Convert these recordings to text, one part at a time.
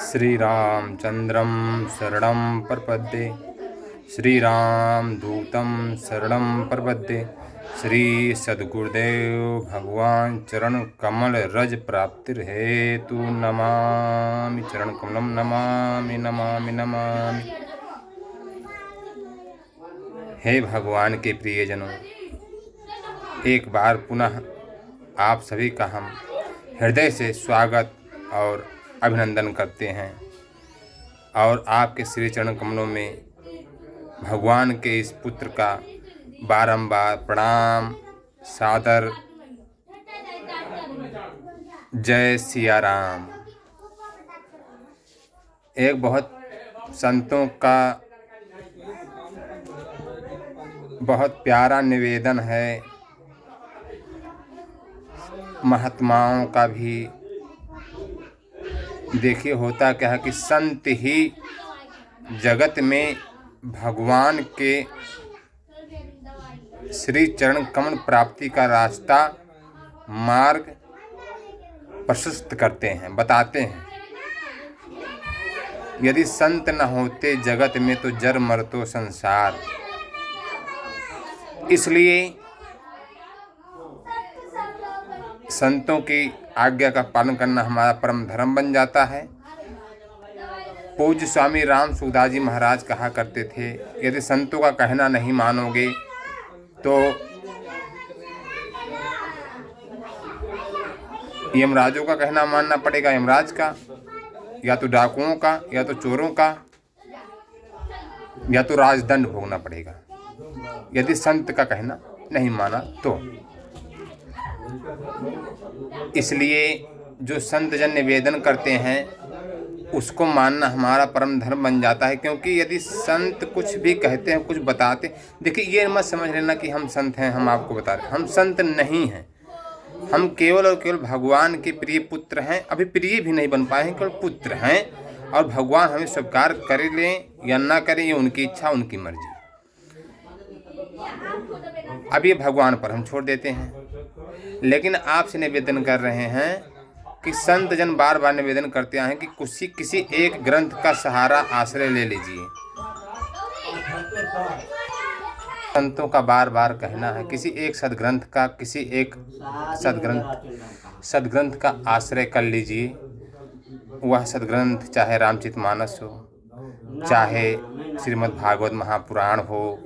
श्रीरामचन्द्रं शरणं प्रपद्ये। श्रीरामदूतं शरणं प्रपद्ये। श्री सद्गुरुदेव भगवान चरण कमल रज प्राप्तिर्हेतु नमामि। चरण कमलम नमामि नमामि नमामि। हे भगवान के प्रियजनों, एक बार पुनः आप सभी का हम हृदय से स्वागत और अभिनंदन करते हैं और आपके श्री चरण कमलों में भगवान के इस पुत्र का बारंबार प्रणाम सादर जय सिया राम। एक बहुत संतों का बहुत प्यारा निवेदन है, महात्माओं का भी। देखिए होता क्या है कि संत ही जगत में भगवान के श्री चरण कमल प्राप्ति का रास्ता मार्ग प्रशस्त करते हैं, बताते हैं। यदि संत न होते जगत में तो जर मरतो संसार। इसलिए संतों की आज्ञा का पालन करना हमारा परम धर्म बन जाता है। पूज्य स्वामी राम सुखदास जी महाराज कहा करते थे, यदि संतों का कहना नहीं मानोगे तो यमराजों का कहना मानना पड़ेगा, यमराज का, या तो डाकुओं का, या तो चोरों का, या तो राजदंड भोगना पड़ेगा यदि संत का कहना नहीं माना तो। इसलिए जो संत जन निवेदन करते हैं उसको मानना हमारा परम धर्म बन जाता है। क्योंकि यदि संत कुछ भी कहते हैं, कुछ बताते, देखिए ये मत समझ लेना कि हम संत हैं, हम आपको बता रहे हैं। हम संत नहीं हैं, हम केवल और केवल भगवान के प्रिय पुत्र हैं। अभी प्रिय भी नहीं बन पाए हैं, केवल पुत्र हैं। और भगवान हमें स्वीकार कर लें या ना करें ये उनकी इच्छा, उनकी मर्जी। अब ये भगवान पर हम छोड़ देते हैं। लेकिन आपसे निवेदन कर रहे हैं कि संत जन बार बार निवेदन करते हैं कि किसी एक ग्रंथ का सहारा आश्रय ले लीजिए। संतों का बार बार कहना है किसी एक सदग्रंथ का, किसी एक सदग्रंथ का आश्रय कर लीजिए। वह सदग्रंथ चाहे रामचरितमानस हो, चाहे श्रीमद् भागवत महापुराण हो,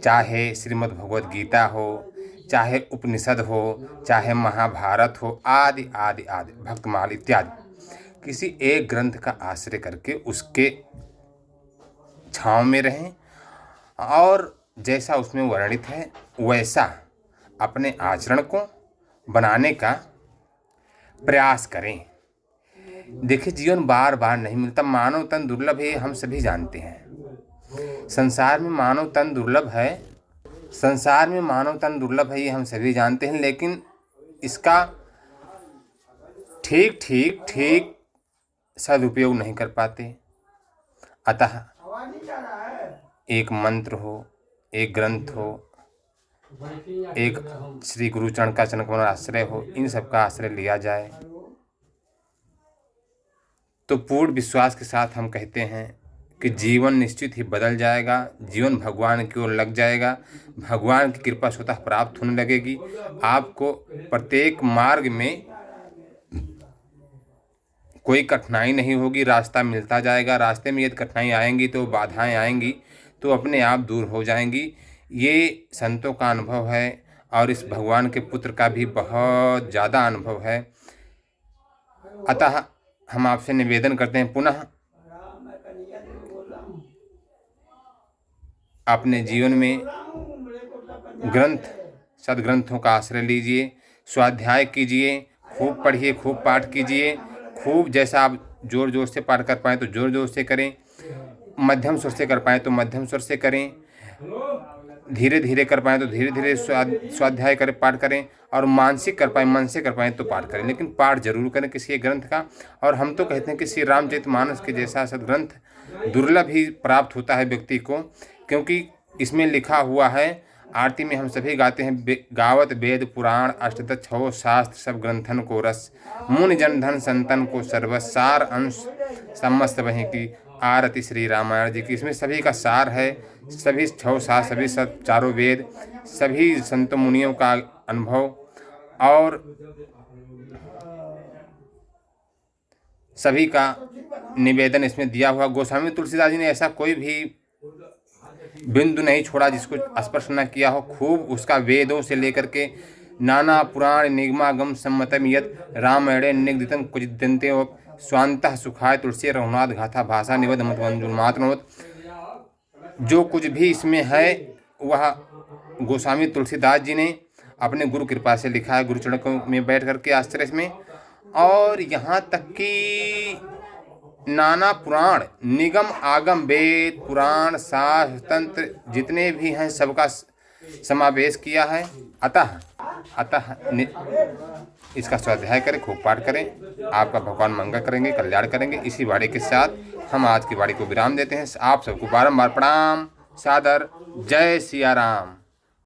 चाहे श्रीमद् भगवद गीता हो, चाहे उपनिषद हो, चाहे महाभारत हो, आदि आदि आदि, भक्तमाल इत्यादि। किसी एक ग्रंथ का आश्रय करके उसके छांव में रहें और जैसा उसमें वर्णित है वैसा अपने आचरण को बनाने का प्रयास करें। देखिए जीवन बार बार नहीं मिलता, मानव तन दुर्लभ है, हम सभी जानते हैं। संसार में मानव तन दुर्लभ है, संसार में मानव तन दुर्लभ है, ये हम सभी जानते हैं। लेकिन इसका ठीक सदुपयोग नहीं कर पाते। अतः एक मंत्र हो, एक ग्रंथ हो, एक श्री गुरुचरण का चरण कमल आश्रय हो, इन सब का आश्रय लिया जाए तो पूर्ण विश्वास के साथ हम कहते हैं कि जीवन निश्चित ही बदल जाएगा, जीवन भगवान की ओर लग जाएगा, भगवान की कृपा स्वतः प्राप्त होने लगेगी। आपको प्रत्येक मार्ग में कोई कठिनाई नहीं होगी, रास्ता मिलता जाएगा। रास्ते में यदि कठिनाई आएंगी तो बाधाएं आएंगी तो अपने आप दूर हो जाएंगी। ये संतों का अनुभव है और इस भगवान के पुत्र का भी बहुत ज़्यादा अनुभव है। अतः हम आपसे निवेदन करते हैं पुनः अपने जीवन में ग्रंथ सदग्रंथों का आश्रय लीजिए, स्वाध्याय कीजिए, खूब पढ़िए, खूब पाठ कीजिए, खूब जैसा आप जोर जोर से पाठ कर पाएँ तो जोर जोर से करें, मध्यम स्वर से कर पाएँ तो मध्यम स्वर से करें, धीरे धीरे कर पाएँ तो धीरे धीरे स्वाध्याय करें, पाठ करें, और मानसिक कर पाएँ, मन से कर पाएँ तो पाठ करें। लेकिन पाठ जरूर करें किसी एक ग्रंथ का। और हम तो कहते हैं कि श्री रामचरितमानस के जैसा सदग्रंथ दुर्लभ ही प्राप्त होता है व्यक्ति को, क्योंकि इसमें लिखा हुआ है आरती में हम सभी गाते हैं गावत वेद पुराण अष्टदश छौ शास्त्र सब ग्रंथन को रस मुनि जन धन संतन को सर्वस सार अंश समस्त वहीं की आरती श्री रामायण जी की। इसमें सभी का सार है, सभी छौ शास्त्र, सभी सब चारों वेद, सभी संत मुनियों का अनुभव और सभी का निवेदन इसमें दिया हुआ। गोस्वामी तुलसीदास जी ने ऐसा कोई भी बिंदु नहीं छोड़ा जिसको स्पर्श न किया हो। खूब उसका वेदों से लेकर के नाना पुराण निगमागम सम्मतम यत रामायणे निगदितम कुचिद्यन्ते स्वांतः सुखाय तुलसी रघुनाथ गाथा भाषा निबद्ध मतवंजुमात्मोत। जो कुछ भी इसमें है वह गोस्वामी तुलसीदास जी ने अपने गुरु कृपा से लिखा है, गुरुचरणों में बैठ करके आश्चर्य में। और यहाँ तक कि नाना पुराण निगम आगम वेद पुराण शास्त्र तंत्र जितने भी हैं सबका समावेश किया है। अतः इसका स्वाध्याय करें, खूब पाठ करें, आपका भगवान मंगल करेंगे, कल्याण करेंगे। इसी वाणी के साथ हम आज की वाणी को विराम देते हैं। आप सबको बारंबार प्रणाम सादर। जय सिया राम।